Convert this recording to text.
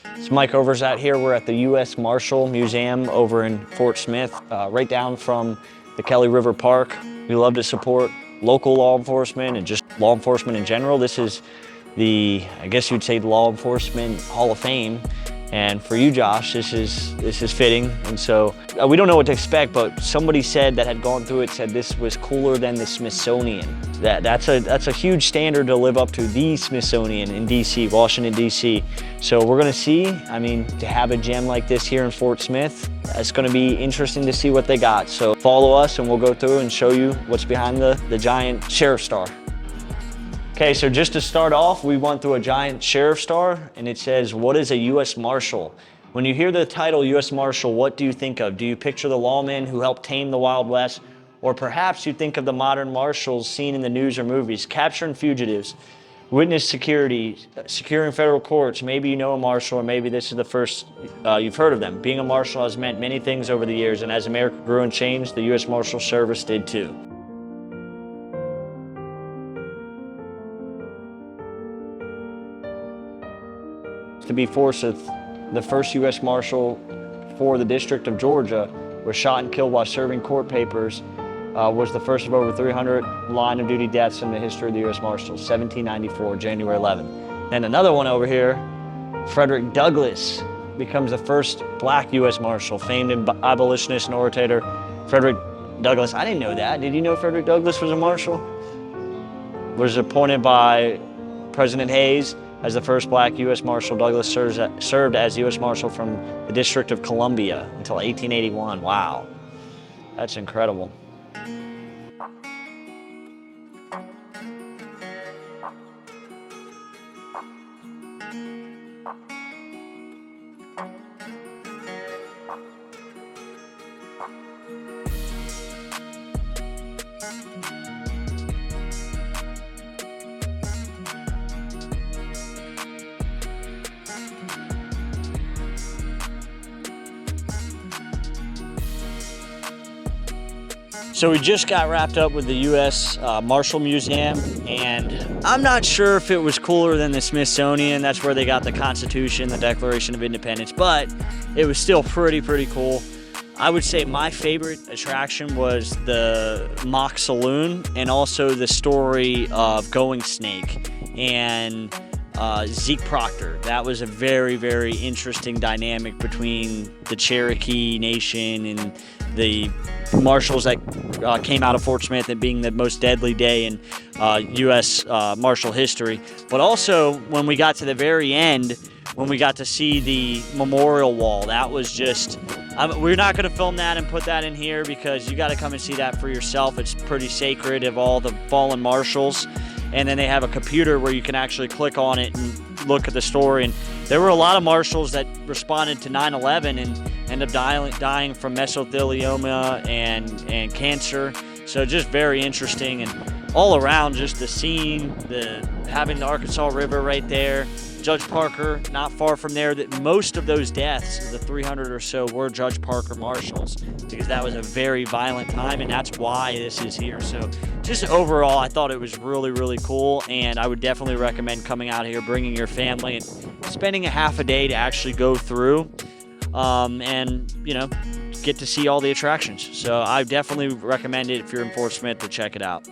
It's Mike Overzat here. We're at the U.S. Marshal Museum over in Fort Smith, right down from the Kelly River Park. We love to support local law enforcement and just law enforcement in general. This is I guess you'd say, the Law Enforcement Hall of Fame. And for you, Josh, this is fitting. And so we don't know what to expect, but somebody said that had gone through it said this was cooler than the Smithsonian. That's a huge standard to live up to, the Smithsonian in D.C., Washington, D.C. So we're gonna see, I mean, to have a gem like this here in Fort Smith, it's gonna be interesting to see what they got. So follow us and we'll go through and show you what's behind the giant sheriff star. Okay, so just to start off, we went through a giant sheriff star, and it says, what is a U.S. Marshal? When you hear the title U.S. Marshal, what do you think of? Do you picture the lawmen who helped tame the Wild West? Or perhaps you think of the modern marshals seen in the news or movies, capturing fugitives, witness security, securing federal courts. Maybe you know a marshal, or maybe this is the first you've heard of them. Being a marshal has meant many things over the years, and as America grew and changed, the U.S. Marshal Service did too. To be Forsyth, the first U.S. Marshal for the District of Georgia, was shot and killed while serving court papers, was the first of over 300 line of duty deaths in the history of the U.S. Marshals, 1794, January 11th. And another one over here, Frederick Douglass becomes the first black U.S. Marshal, famed abolitionist and orator Frederick Douglass. I didn't know that. Did you know Frederick Douglass was a Marshal? Was appointed by President Hayes as the first black U.S. Marshal. Douglass served as U.S. Marshal from the District of Columbia until 1881. Wow, that's incredible. So we just got wrapped up with the U.S. Marshal Museum, and I'm not sure if it was cooler than the Smithsonian. That's where they got the Constitution, the Declaration of Independence, but it was still pretty cool. I would say my favorite attraction was the Mock Saloon, and also the story of Going Snake and Zeke Proctor. That was a very interesting dynamic between the Cherokee Nation and the marshals that came out of Fort Smith, and being the most deadly day in U.S. Marshal history. But also, when we got to the very end, when we got to see the memorial wall, that was just, we're not going to film that and put that in here because you got to come and see that for yourself. It's pretty sacred, of all the fallen marshals. And then they have a computer where you can actually click on it and look at the story. And there were a lot of marshals that responded to 9/11 and ended up dying from mesothelioma and cancer. So just very interesting, and all around just the scene, having the Arkansas River right there. Judge Parker, not far from there. That most of those deaths, the 300 or so, were Judge Parker marshals, because that was a very violent time, and that's why this is here. So just overall, I thought it was really cool, and I would definitely recommend coming out here, bringing your family, and spending a half a day to actually go through and, you know, get to see all the attractions. So I definitely recommend it if you're in Fort Smith to check it out.